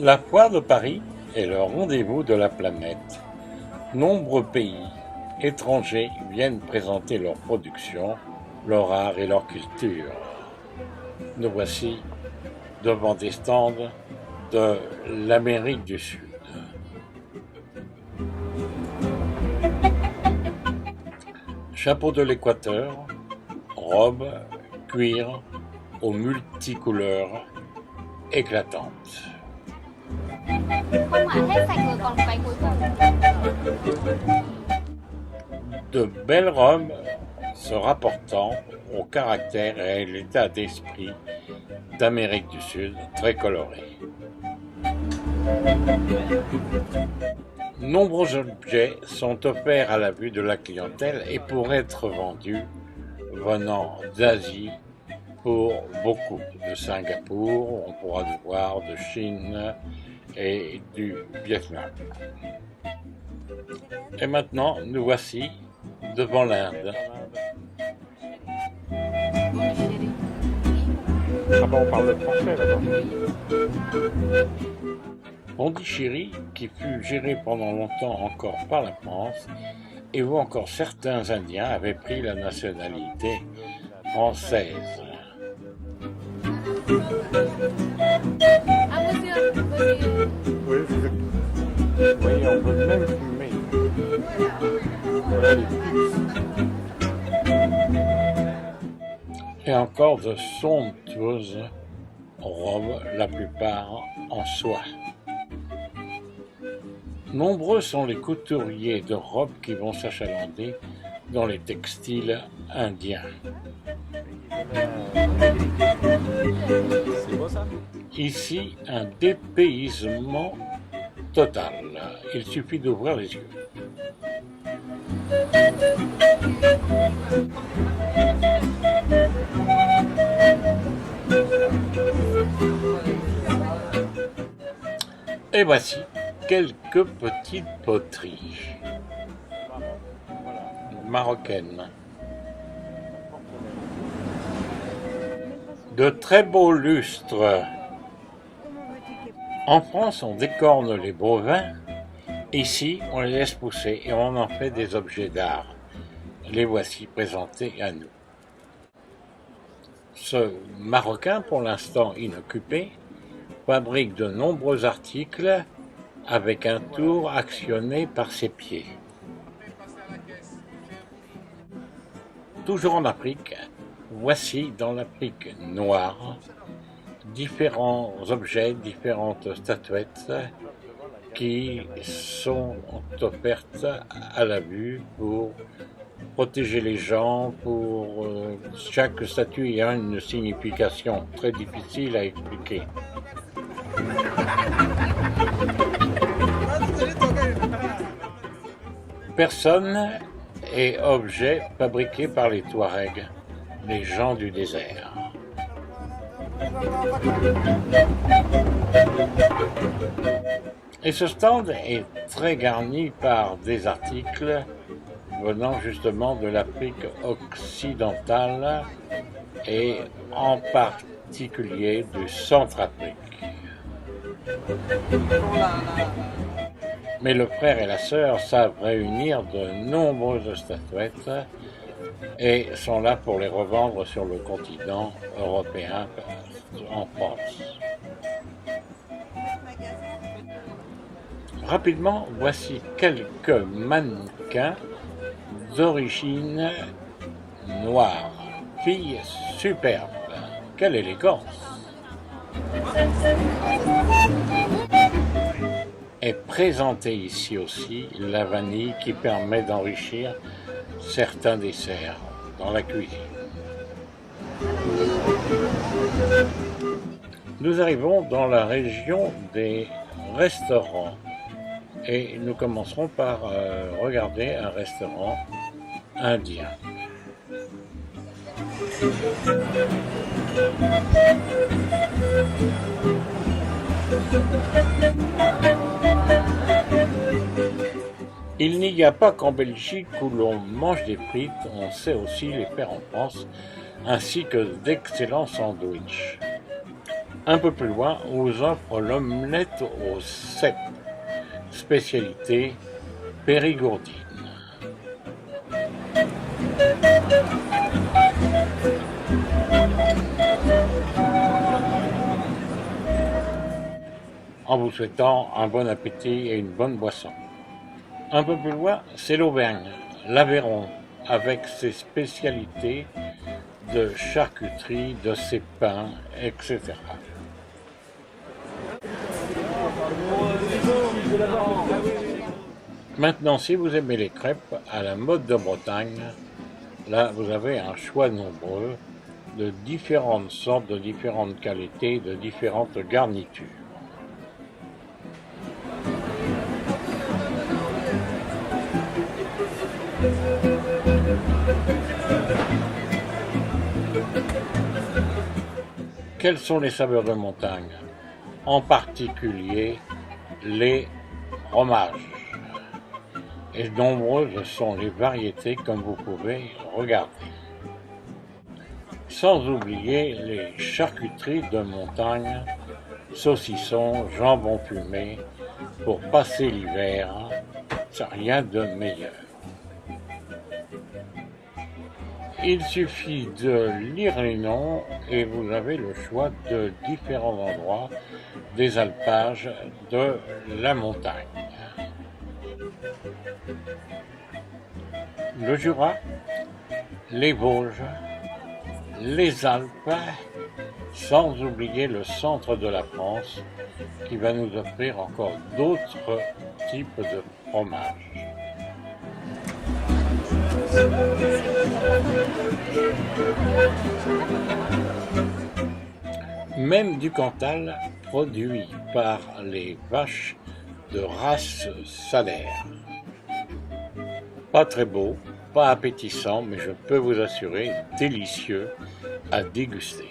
La foire de Paris est le rendez-vous de la planète. Nombreux pays étrangers viennent présenter leurs productions, leur art et leur culture. Nous voici devant des stands de l'Amérique du Sud. Chapeau de l'Équateur, robe, cuir aux multicouleurs éclatantes. Không ạ, hết sạch rồi còn cái cuối cùng. De belles robes se rapportant au caractère et à l'état d'esprit d'Amérique du Sud très colorés. Nombreux objets sont offerts à la vue de la clientèle et pourraient être vendus venant d'Asie pour beaucoup, de Singapour, on pourra le voir, de Chine et du Vietnam. Et maintenant, nous voici devant l'Inde. Ah bah on parle le français là-bas. Pondichéry, qui fut géré pendant longtemps encore par la France, et où encore certains Indiens avaient pris la nationalité française. À monsieur, monsieur. Oui, vous voyez, on peut même fumer. Voilà les pics. Et encore de somptueuses robes, la plupart en soie. Nombreux sont les couturiers de robes qui vont s'achalander dans les textiles indiens. C'est beau ça? Ici, un dépaysement total. Il suffit d'ouvrir les yeux. Et voici quelques petites poteries marocaines. De très beaux lustres. En France, on décorne les bovins. Ici, on les laisse pousser et on en fait des objets d'art. Les voici présentés à nous. Ce Marocain, pour l'instant inoccupé, fabrique de nombreux articles avec un tour actionné par ses pieds. Toujours en Afrique, voici dans l'Afrique noire différents objets, différentes statuettes qui sont offertes à la vue pour protéger les gens. Pour chaque statue a une signification très difficile à expliquer. Personne et objet fabriqués par les Touaregs, les gens du désert. Et ce stand est très garni par des articles venant justement de l'Afrique occidentale et en particulier du Centrafrique. Mais le frère et la sœur savent réunir de nombreuses statuettes et sont là pour les revendre sur le continent européen, en France. Rapidement, voici quelques mannequins d'origine noire. Filles superbes, quelle élégance! Est présentée ici aussi la vanille qui permet d'enrichir certains desserts dans la cuisine. Nous arrivons dans la région des restaurants et nous commencerons par regarder un restaurant indien. Il n'y a pas qu'en Belgique où l'on mange des frites, on sait aussi les faire en France, ainsi que d'excellents sandwichs. Un peu plus loin, on vous offre l'omelette aux cèpes, spécialité périgourdine. En vous souhaitant un bon appétit et une bonne boisson. Un peu plus loin, c'est l'Auvergne, l'Aveyron, avec ses spécialités de charcuterie, de ses pains, etc. Maintenant, si vous aimez les crêpes à la mode de Bretagne, là vous avez un choix nombreux de différentes sortes, de différentes qualités, de différentes garnitures. Quelles sont les saveurs de montagne? En particulier les fromages. Et nombreuses sont les variétés comme vous pouvez regarder. Sans oublier les charcuteries de montagne, saucissons, jambon fumé, pour passer l'hiver, c'est rien de meilleur. Il suffit de lire les noms et vous avez le choix de différents endroits des alpages de la montagne. Le Jura, les Vosges, les Alpes, sans oublier le centre de la France qui va nous offrir encore d'autres types de fromages. Même du Cantal, produit par les vaches de race salaire. Pas très beau, pas appétissant, mais je peux vous assurer délicieux à déguster.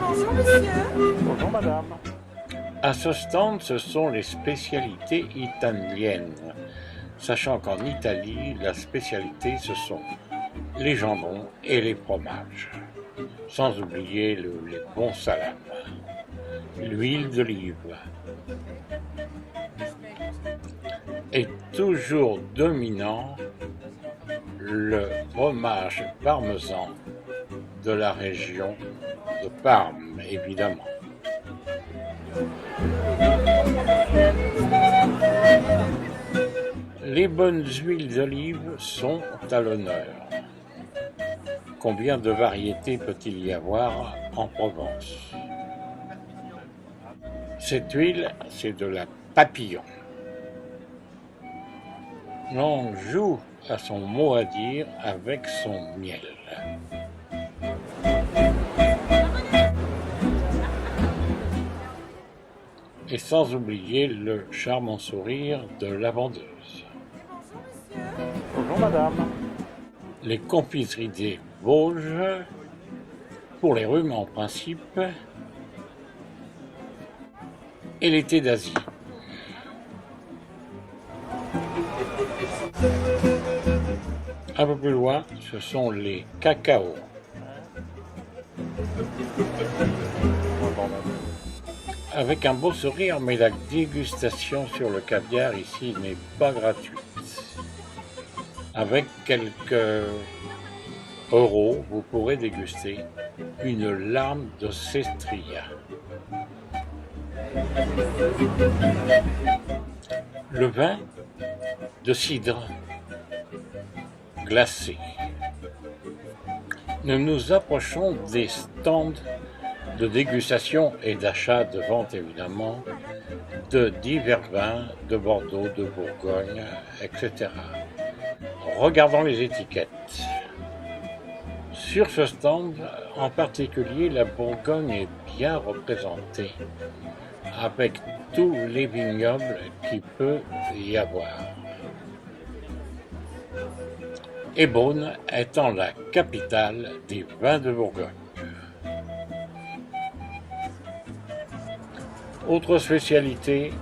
Bonjour monsieur. Bonjour madame. À ce stand, ce sont les spécialités italiennes, sachant qu'en Italie, la spécialité, ce sont les jambons et les fromages, sans oublier les bons salames, l'huile d'olive. Et toujours dominant, le fromage parmesan de la région de Parme, évidemment. Les bonnes huiles d'olive sont à l'honneur. Combien de variétés peut-il y avoir en Provence? Cette huile, c'est de la Papillon. L'on joue à son mot à dire avec son miel. Et sans oublier le charmant sourire de la vendeuse. Bonjour madame. Les confiseries des Vosges, pour les rhumes en principe, et les thés d'Asie. Un peu plus loin, ce sont les cacaos. Avec un beau sourire, mais la dégustation sur le caviar ici n'est pas gratuite. Avec quelques euros, vous pourrez déguster une larme de cestria. Le vin de cidre glacé. Nous nous approchons des stands de dégustation et d'achat, de vente évidemment, de divers vins de Bordeaux, de Bourgogne, etc. Regardons les étiquettes. Sur ce stand, en particulier, la Bourgogne est bien représentée, avec tous les vignobles qu'il peut y avoir. Et Beaune étant la capitale des vins de Bourgogne. Autre spécialité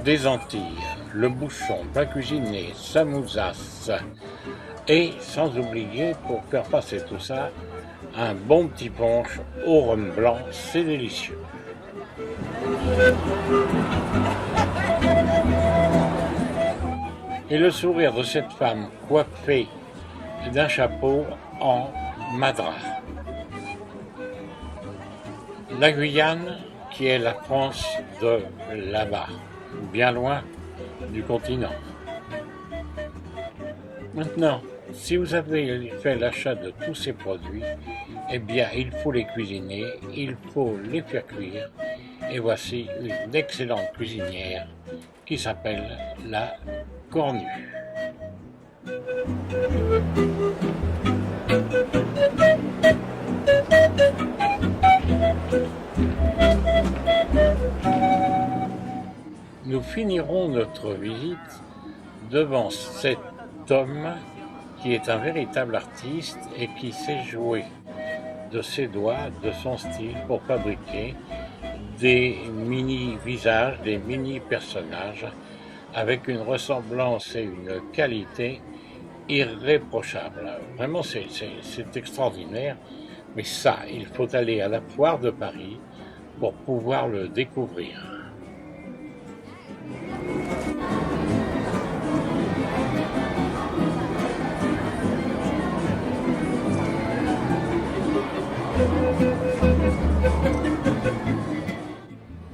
des Antilles, le bouchon, plat cuisiné, samousas et sans oublier, pour faire passer tout ça, Un bon petit punch au rhum blanc, c'est délicieux. Et le sourire de cette femme coiffée d'un chapeau en madras. La Guyane, qui est la France de là-bas, bien loin du continent. Maintenant, si vous avez fait l'achat de tous ces produits, eh bien, il faut les cuisiner, il faut les faire cuire. Et voici une excellente cuisinière qui s'appelle la Cornue. Nous finirons notre visite devant cet homme qui est un véritable artiste et qui sait jouer de ses doigts, de son style pour fabriquer des mini-visages, des mini-personnages avec une ressemblance et une qualité irréprochable. Vraiment, c'est extraordinaire, mais ça, il faut aller à la foire de Paris pour pouvoir le découvrir.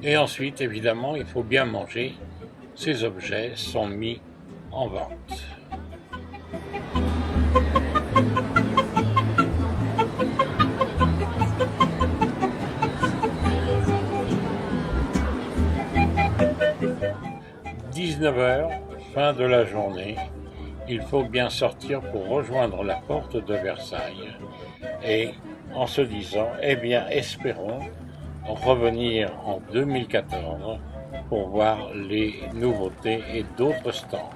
Et ensuite, évidemment, il faut bien manger. Ces objets sont mis en vente. « 19h, fin de la journée. Il faut bien sortir pour rejoindre la porte de Versailles. Et en se disant, eh bien, espérons revenir en 2014 pour voir les nouveautés et d'autres stands.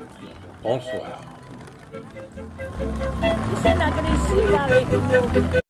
Bonsoir.